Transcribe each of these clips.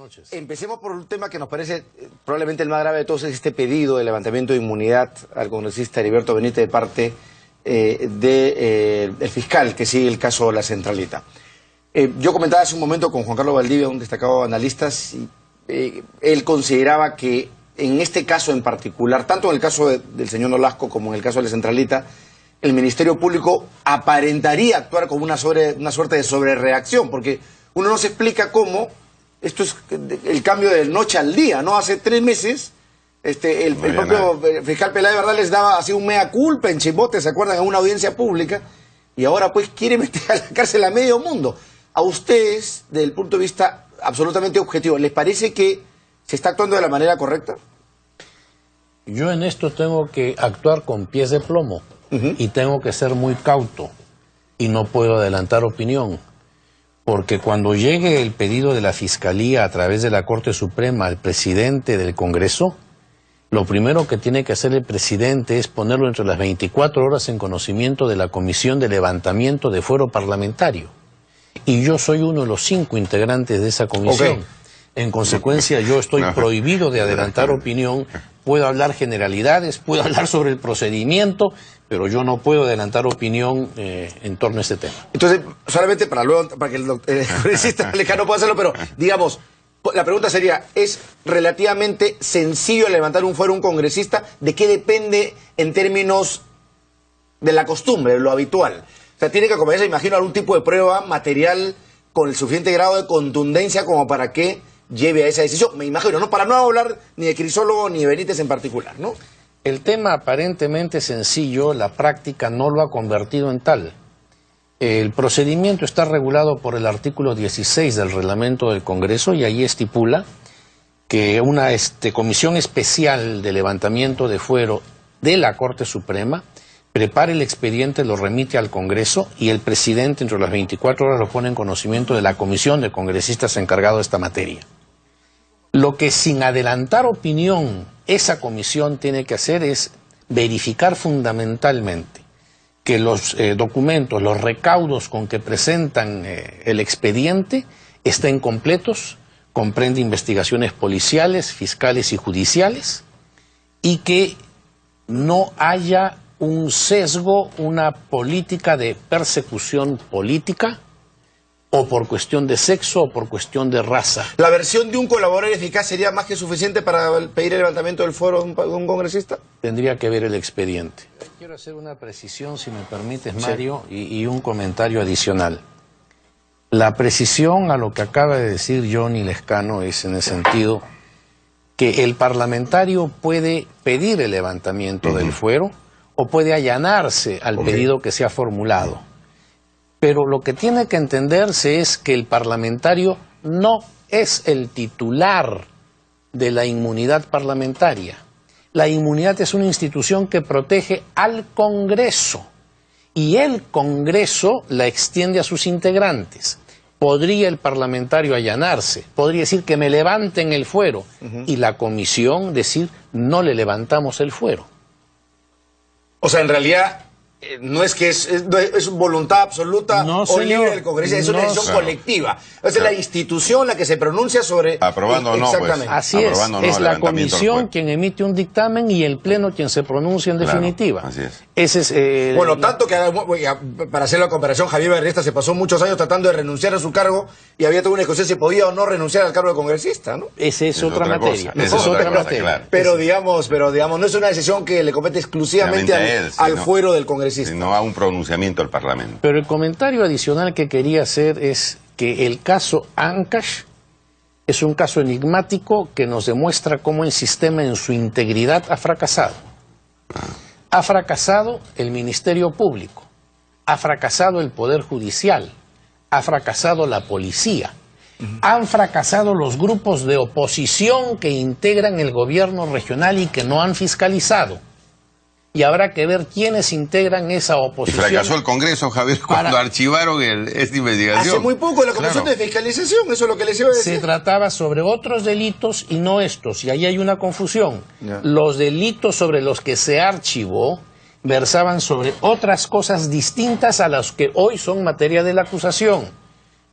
noches. Empecemos por un tema que nos parece probablemente el más grave de todos, es este pedido de levantamiento de inmunidad al congresista Heriberto Benítez de parte del fiscal que sigue el caso La Centralita. Yo comentaba hace un momento con Juan Carlos Valdivia, un destacado analista, y él consideraba que en este caso en particular, tanto en el caso del señor Nolasco como en el caso de La Centralita, el Ministerio Público aparentaría actuar como una suerte de sobrereacción, porque uno no se explica cómo esto es el cambio de noche al día, ¿no? Hace 3 meses el propio fiscal Peláez, ¿verdad?, les daba así un mea culpa en Chimbote, ¿se acuerdan?, en una audiencia pública, y ahora pues quiere meter a la cárcel a medio mundo. A ustedes, desde el punto de vista absolutamente objetivo, ¿les parece que se está actuando de la manera correcta? Yo en esto tengo que actuar con pies de plomo y tengo que ser muy cauto y no puedo adelantar opinión, porque cuando llegue el pedido de la Fiscalía a través de la Corte Suprema al presidente del Congreso, lo primero que tiene que hacer el presidente es ponerlo entre las 24 horas en conocimiento de la Comisión de Levantamiento de Fuero Parlamentario. Y yo soy uno de los 5 integrantes de esa comisión. Okay. En consecuencia, yo estoy prohibido de adelantar opinión. Puedo hablar generalidades, puedo hablar sobre el procedimiento, pero yo no puedo adelantar opinión en torno a este tema. Entonces, solamente para que el congresista Lejano pueda hacerlo, pero digamos, la pregunta sería, ¿es relativamente sencillo levantar un fuero a un congresista? ¿De qué depende en términos de la costumbre, de lo habitual? O sea, tiene que acompañarse, imagino, algún tipo de prueba material con el suficiente grado de contundencia como para que lleve a esa decisión. Me imagino, ¿no? Para no hablar ni de Crisólogo ni de Benítez en particular, ¿no? El tema aparentemente sencillo, la práctica no lo ha convertido en tal. El procedimiento está regulado por el artículo 16 del reglamento del Congreso y ahí estipula que una comisión especial de levantamiento de fuero de la Corte Suprema prepara el expediente, lo remite al Congreso y el presidente entre las 24 horas lo pone en conocimiento de la comisión de congresistas encargado de esta materia. Lo que sin adelantar opinión esa comisión tiene que hacer es verificar fundamentalmente que los documentos, los recaudos con que presentan el expediente estén completos, comprende investigaciones policiales, fiscales y judiciales, y que no haya un sesgo, una política de persecución política, o por cuestión de sexo o por cuestión de raza. ¿La versión de un colaborador eficaz sería más que suficiente para pedir el levantamiento del fuero de un congresista? Tendría que ver el expediente. Quiero hacer una precisión, si me permites, Mario, sí, y un comentario adicional. La precisión a lo que acaba de decir Johnny Lescano es en el sentido que el parlamentario puede pedir el levantamiento del fuero o puede allanarse al pedido que se ha formulado. Pero lo que tiene que entenderse es que el parlamentario no es el titular de la inmunidad parlamentaria. La inmunidad es una institución que protege al Congreso y el Congreso la extiende a sus integrantes. Podría el parlamentario allanarse, podría decir que me levanten el fuero y la comisión decir no le levantamos el fuero. O sea, en realidad no es que es voluntad absoluta o libre del Congreso, es una decisión colectiva. Es la institución la que se pronuncia sobre... Aprobando o no, exactamente. Pues. Así es la comisión quien emite un dictamen y el pleno quien se pronuncia en definitiva. Así es. Ese es, bueno, tanto que, para hacer la comparación, Javier Berriesta se pasó muchos años tratando de renunciar a su cargo y había toda una discusión si podía o no renunciar al cargo de congresista, ¿no? Esa es otra materia. Esa es otra materia. Claro. Pero digamos, no es una decisión que le compete exclusivamente al fuero del congresista. Sino a un pronunciamiento del Parlamento. Pero el comentario adicional que quería hacer es que el caso Ancash es un caso enigmático que nos demuestra cómo el sistema en su integridad ha fracasado. Ha fracasado el Ministerio Público, ha fracasado el Poder Judicial, ha fracasado la policía, han fracasado los grupos de oposición que integran el gobierno regional y que no han fiscalizado. Y habrá que ver quiénes integran esa oposición. Y fracasó el Congreso, Javier, cuando archivaron esta investigación. Hace muy poco la Comisión de Fiscalización, eso es lo que les iba a decir. Se trataba sobre otros delitos y no estos, y ahí hay una confusión. Los delitos sobre los que se archivó versaban sobre otras cosas distintas a las que hoy son materia de la acusación.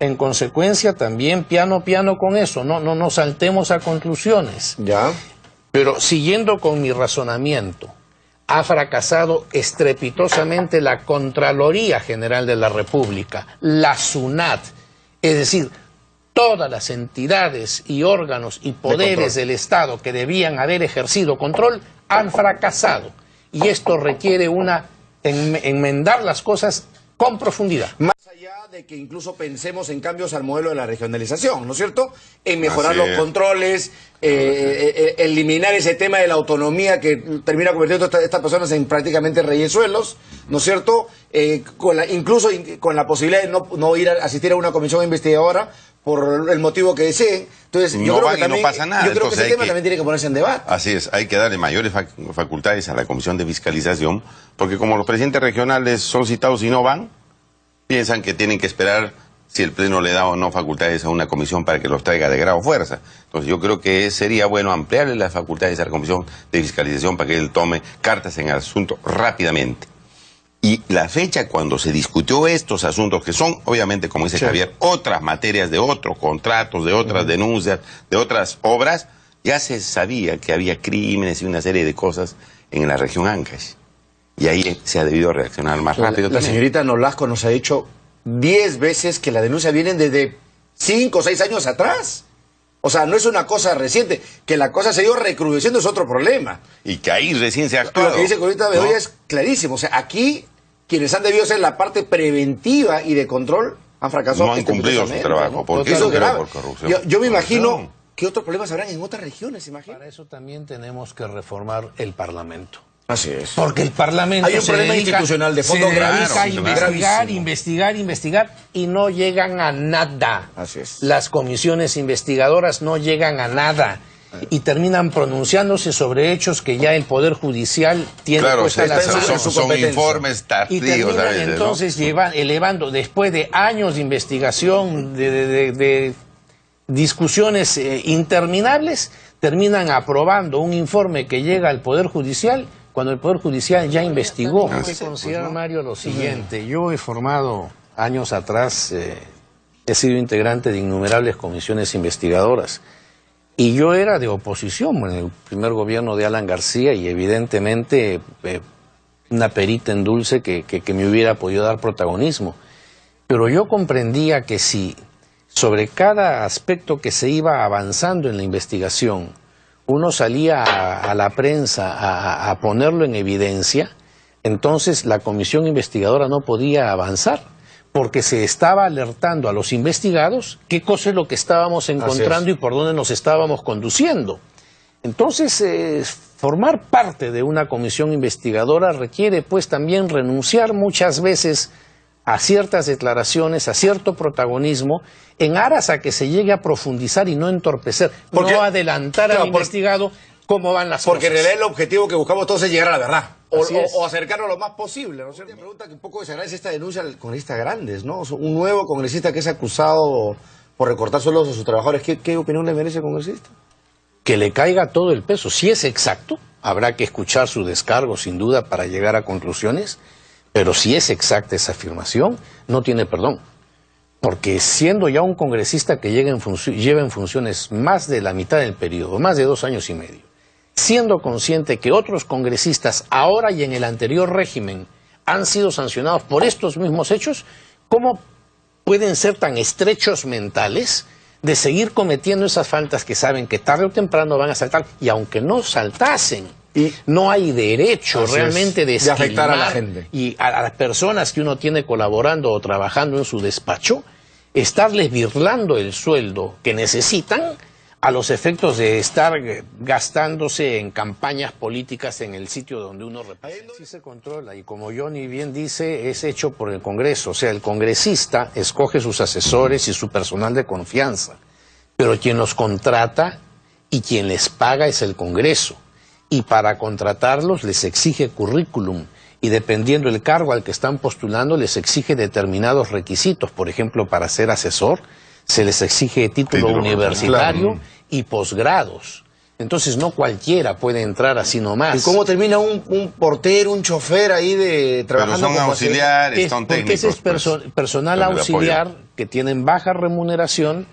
En consecuencia, también piano con eso, no saltemos a conclusiones. Ya. Pero siguiendo con mi razonamiento, ha fracasado estrepitosamente la Contraloría General de la República, la SUNAT, es decir, todas las entidades y órganos y poderes del Estado que debían haber ejercido control han fracasado. Y esto requiere enmendar las cosas con profundidad. Más allá de que incluso pensemos en cambios al modelo de la regionalización, ¿no es cierto? En mejorar los controles, eliminar ese tema de la autonomía que termina convirtiendo a estas personas en prácticamente reyesuelos, ¿no es cierto? Incluso con la posibilidad de no ir a asistir a una comisión investigadora por el motivo que deseen. Entonces, yo creo que también, no pasa nada. Yo creo que ese tema también tiene que ponerse en debate. Así es, hay que darle mayores facultades a la Comisión de Fiscalización, porque como los presidentes regionales son citados y no van, piensan que tienen que esperar si el Pleno le da o no facultades a una comisión para que los traiga de grado fuerza. Entonces yo creo que sería bueno ampliarle las facultades a la Comisión de Fiscalización para que él tome cartas en el asunto rápidamente. Y la fecha cuando se discutió estos asuntos, que son, obviamente, como dice Javier, otras materias de otros contratos, de otras denuncias, de otras obras, ya se sabía que había crímenes y una serie de cosas en la región Ancash. Y ahí se ha debido reaccionar más rápido. La señorita Nolasco nos ha dicho 10 veces que la denuncia viene desde 5 o 6 años atrás. O sea, no es una cosa reciente. Que la cosa se ha ido recrudeciendo es otro problema. Y que ahí recién se ha actuado. Lo que dice Corita Bedoya es clarísimo. O sea, aquí quienes han debido hacer la parte preventiva y de control han fracasado. No han cumplido su trabajo. ¿No? ¿Por qué? Eso es grave. Por corrupción. Yo me imagino que otros problemas habrán en otras regiones, imagino. Para eso también tenemos que reformar el Parlamento. Así es. Porque el Parlamento hay un problema institucional de fondo investigar y no llegan a nada. Así es. Las comisiones investigadoras no llegan a nada y terminan pronunciándose sobre hechos que ya el Poder Judicial tiene puesta la mano. Son informes tardíos. Y terminan entonces elevando, después de años de investigación, de discusiones interminables, terminan aprobando un informe que llega al Poder Judicial cuando el Poder Judicial ya investigó. Hay que considerar, Mario, lo siguiente. Yo he formado años atrás, he sido integrante de innumerables comisiones investigadoras. Y yo era de oposición en el primer gobierno de Alan García y evidentemente una perita en dulce que me hubiera podido dar protagonismo. Pero yo comprendía que si sobre cada aspecto que se iba avanzando en la investigación, uno salía a la prensa a ponerlo en evidencia, entonces la comisión investigadora no podía avanzar, porque se estaba alertando a los investigados qué cosa es lo que estábamos encontrando y por dónde nos estábamos conduciendo. Entonces, formar parte de una comisión investigadora requiere pues también renunciar muchas veces a ciertas declaraciones, a cierto protagonismo, en aras a que se llegue a profundizar y no entorpecer, no adelantar al investigado cómo van las cosas. Porque en realidad el objetivo que buscamos todos es llegar a la verdad, o acercarnos lo más posible, ¿no es cierto? Me pregunta que un poco desagradece esta denuncia al congresista Grandes, ¿no? Un nuevo congresista que es acusado por recortar sueldos a sus trabajadores. ¿Qué opinión le merece el congresista? Que le caiga todo el peso. Si es exacto, habrá que escuchar su descargo sin duda para llegar a conclusiones. Pero si es exacta esa afirmación, no tiene perdón. Porque siendo ya un congresista que lleva en funciones más de la mitad del periodo, más de 2 años y medio, siendo consciente que otros congresistas ahora y en el anterior régimen han sido sancionados por estos mismos hechos, ¿cómo pueden ser tan estrechos mentales de seguir cometiendo esas faltas que saben que tarde o temprano van a saltar? Y aunque no saltasen, no hay derecho realmente de afectar a la gente. Y a las personas que uno tiene colaborando o trabajando en su despacho, estarles birlando el sueldo que necesitan a los efectos de estar gastándose en campañas políticas en el sitio donde uno representa. Sí se controla y como Johnny bien dice, es hecho por el Congreso. O sea, el congresista escoge sus asesores y su personal de confianza, pero quien los contrata y quien les paga es el Congreso. Y para contratarlos les exige currículum y dependiendo del cargo al que están postulando les exige determinados requisitos. Por ejemplo, para ser asesor se les exige título universitario y posgrados. Entonces no cualquiera puede entrar así nomás. ¿Y cómo termina un portero, un chofer ahí trabajando? Pero son auxiliares, son técnicos. Porque ese es personal auxiliar que tienen baja remuneración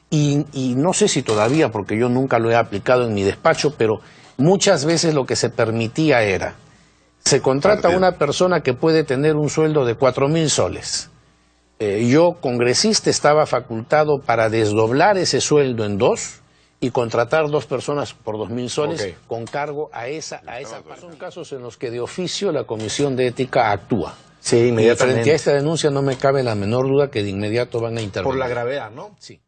y no sé si todavía, porque yo nunca lo he aplicado en mi despacho, pero muchas veces lo que se permitía era, se contrata a una persona que puede tener un sueldo de 4.000 soles. Yo, congresista, estaba facultado para desdoblar ese sueldo en dos y contratar 2 personas por 2.000 soles con cargo a esa parte. Son casos en los que de oficio la Comisión de Ética actúa. Sí, inmediatamente. Y frente a esta denuncia no me cabe la menor duda que de inmediato van a intervenir. Por la gravedad, ¿no? Sí.